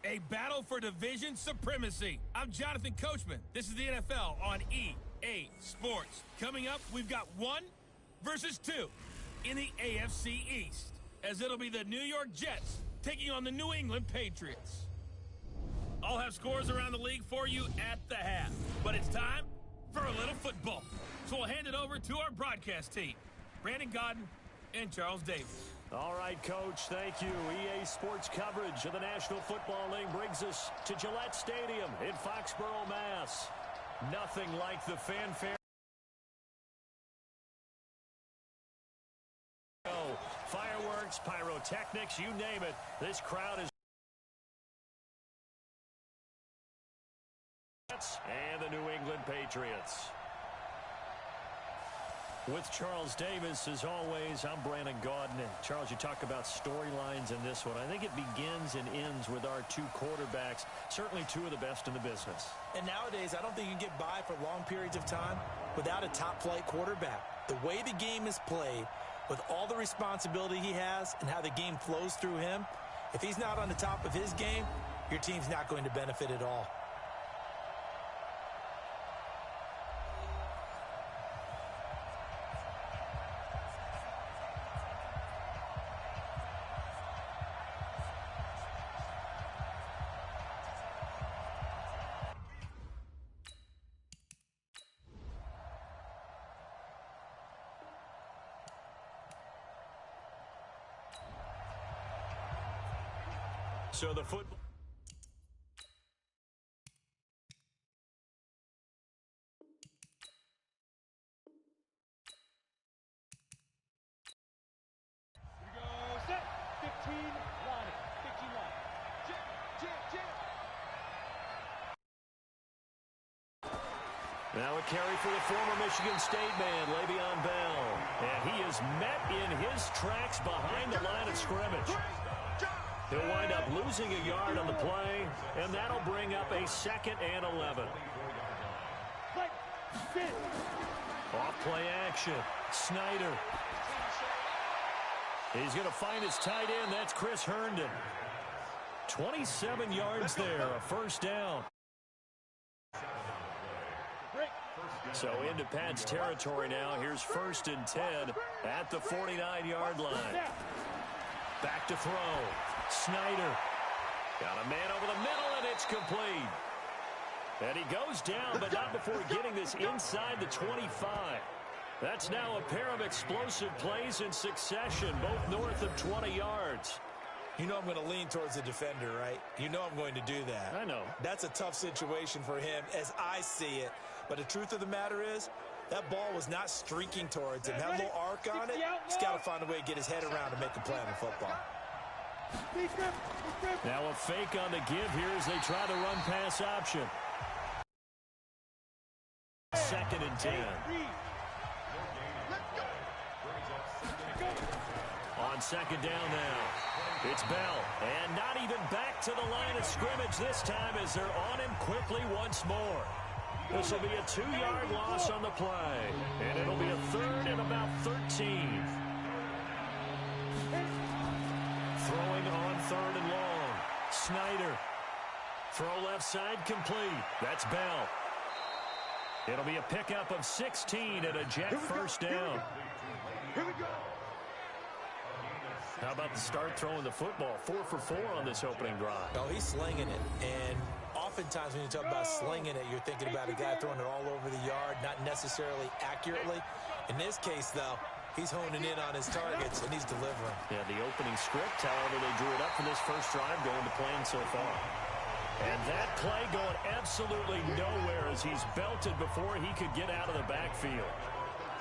A battle for division supremacy. I'm Jonathan Coachman. This is the NFL on EA Sports. Coming up, we've got 1 versus 2 in the AFC East, as it'll be the New York Jets taking on the New England Patriots. I'll have scores around the league for you at the half, but it's time for a little football. So we'll hand it over to our broadcast team, Brandon Gaudin and Charles Davis. All right, Coach, thank you. EA Sports coverage of the National Football League brings us to Gillette Stadium in Foxborough, Mass. Nothing like the fanfare. Fireworks, pyrotechnics, you name it. This crowd is. And the New England Patriots. With Charles Davis, as always, I'm Brandon Gaudin. And Charles, you talk about storylines in this one. I think it begins and ends with our 2 quarterbacks, certainly 2 of the best in the business. And nowadays, I don't think you can get by for long periods of time without a top-flight quarterback. The way the game is played, with all the responsibility he has and how the game flows through him, if he's not on the top of his game, your team's not going to benefit at all. So the football. Here we go, set, 15 line, 15 line. Jam. Now a carry for the former Michigan State man, Le'Veon Bell. And he is met in his tracks behind the line of scrimmage. He'll wind up losing a yard on the play, and that'll bring up a 2nd and 11. Off play action. Snyder. He's going to find his tight end. That's Chris Herndon. 27 yards there, a first down. So into Pat's territory now. Here's 1st and 10 at the 49-yard line. Back to throw. Snyder. Got a man over the middle, and it's complete. And he goes down, but not before getting this inside the 25. That's now a pair of explosive plays in succession, both north of 20 yards. You know I'm going to lean towards the defender, right? You know I'm going to do that. I know. That's a tough situation for him as I see it. But the truth of the matter is, that ball was not streaking towards him. Had a little arc on it. He's got to find a way to get his head around and make a play on the football. Now a fake on the give here as they try the run-pass option. 2nd and 10. On 2nd down now. It's Bell. And not even back to the line of scrimmage this time as they're on him quickly once more. This will be a 2-yard loss on the play. And it'll be a 3rd and about 13. Throwing on 3rd and long. Snyder. Throw left side complete. That's Bell. It'll be a pickup of 16 and a Jet first down. Here we go. How about the start throwing the football? 4 for 4 on this opening drive. Oh, he's slinging it. And oftentimes when you talk about slinging it, you're thinking about a guy throwing it all over the yard, not necessarily accurately. In this case, though, he's honing in on his targets, and he's delivering. Yeah, the opening script, however, they drew it up for this first drive, going to plan so far. And that play going absolutely nowhere as he's belted before he could get out of the backfield.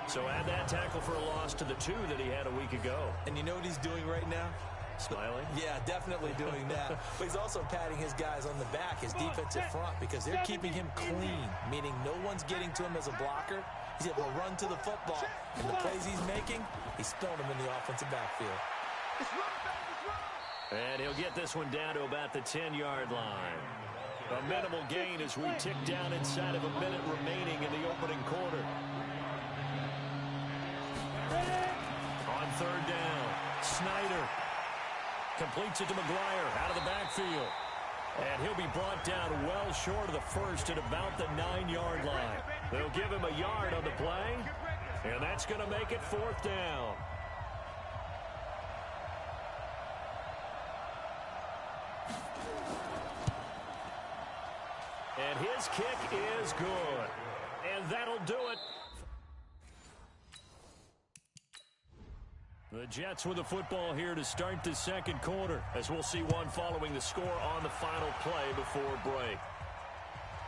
So add that tackle for a loss to the 2 that he had a week ago. And you know what he's doing right now? Smiling? Yeah, definitely doing that. But he's also patting his guys on the back, his defensive front, because they're keeping him clean, meaning no one's getting to him as a blocker. He's able to run to the football, and the plays he's making, he's throwing them in the offensive backfield. And he'll get this one down to about the 10-yard line. A minimal gain as we tick down inside of a minute remaining in the opening quarter. On 3rd down, Snyder completes it to McGuire out of the backfield. And he'll be brought down well short of the first at about the 9-yard line. They'll give him a yard on the play, and that's going to make it 4th down. And his kick is good. And that'll do it. The Jets with the football here to start the second quarter, as we'll see one following the score on the final play before break.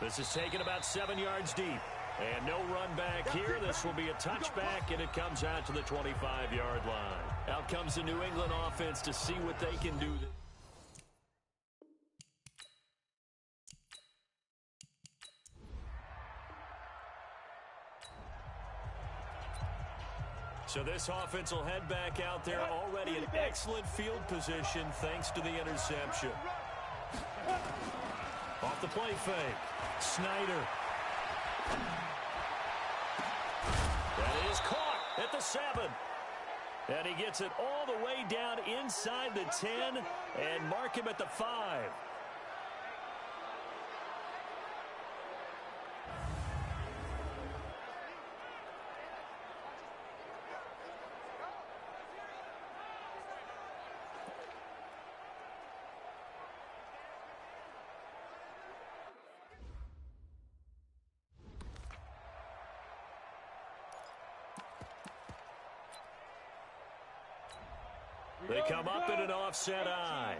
This is taken about 7 yards deep. And no run back here. This will be a touchback, and it comes out to the 25-yard line. Out comes the New England offense to see what they can do. So this offense will head back out there already in excellent field position thanks to the interception. Off the play fake. Snyder. That is caught at the 7. And he gets it all the way down inside the 10 and mark him at the 5. They come up in an offset eye.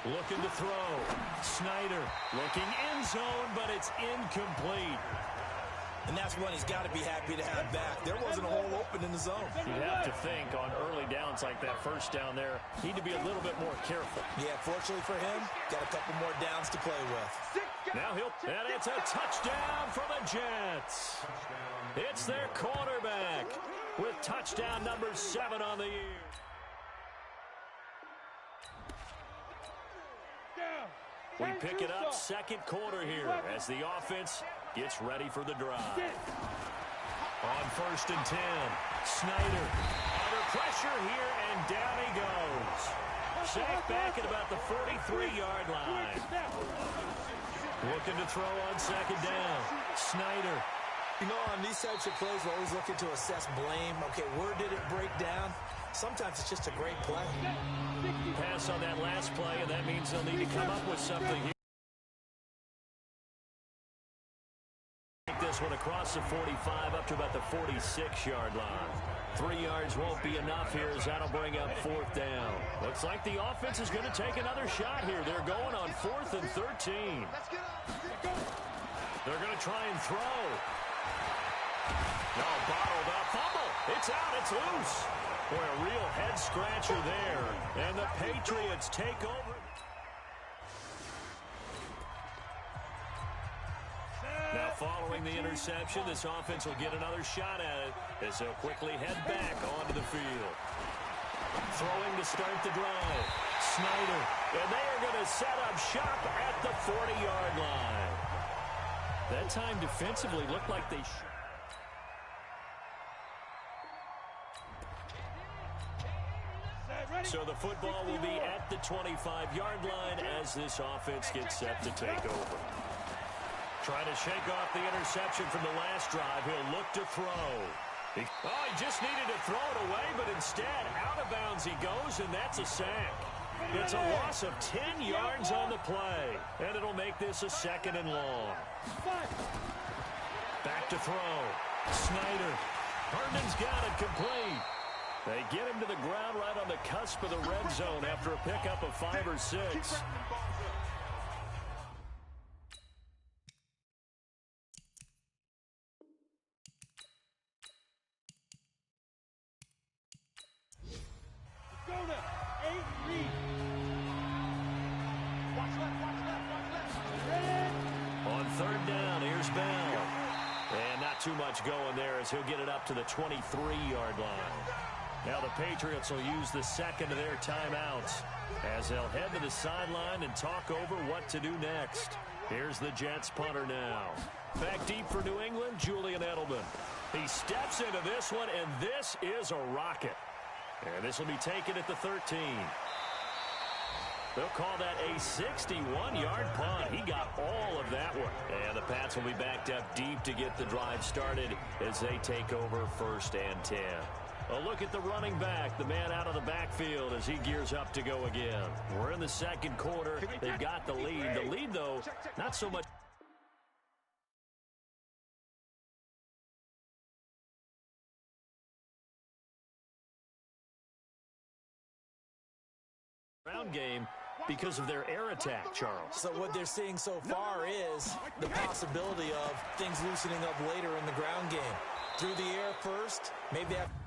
Looking to throw. Snyder looking end zone, but it's incomplete. And that's one he's got to be happy to have back. There wasn't a hole open in the zone. You'd have to think on early downs like that first down there, need to be a little bit more careful. Yeah, fortunately for him, got a couple more downs to play with. Now and it's a touchdown for the Jets. It's their quarterback with touchdown number 7 on the year. We pick it up second quarter here as the offense gets ready for the drive. On 1st and 10, Snyder under pressure here, and down he goes. Sacked back at about the 43-yard line. Looking to throw on 2nd down. Snyder. You know, on these types of plays, we're always looking to assess blame. Okay, where did it break down? Sometimes it's just a great play. Pass on that last play, and that means they'll need to come up with something here. Take this one across the 45 up to about the 46-yard line. 3 yards won't be enough here as that'll bring up 4th down. Looks like the offense is going to take another shot here. They're going on 4th and 13. They're going to try and throw. No, bottled up. Fumble. It's out. It's loose. Boy, a real head-scratcher there. And the Patriots take over. Now, following the interception, this offense will get another shot at it as they'll quickly head back onto the field. Throwing to start the drive. Snyder. And they are going to set up shop at the 40-yard line. That time defensively looked like they should. So the football will be at the 25-yard line as this offense gets set to take over. Trying to shake off the interception from the last drive. He'll look to throw. He just needed to throw it away, but instead, out of bounds he goes, and that's a sack. It's a loss of 10 yards on the play, and it'll make this a 2nd and long. Back to throw. Snyder. Herndon's got it complete. They get him to the ground right on the cusp of the red zone after a pickup of 5 or 6. much going there as he'll get it up to the 23-yard line. Now the Patriots will use the second of their timeouts as they'll head to the sideline and talk over what to do next. Here's the Jets punter now. Back deep for New England, Julian Edelman. He steps into this one, and this is a rocket. And this will be taken at the 13. They'll call that a 61-yard punt. He got all of that one. And the Pats will be backed up deep to get the drive started as they take over 1st and 10. A look at the running back, the man out of the backfield as he gears up to go again. We're in the second quarter. They've got the lead. The lead, though, not so much. Ground game because of their air attack, Charles. So what they're seeing so far is the possibility of things loosening up later in the ground game. Through the air first, maybe after.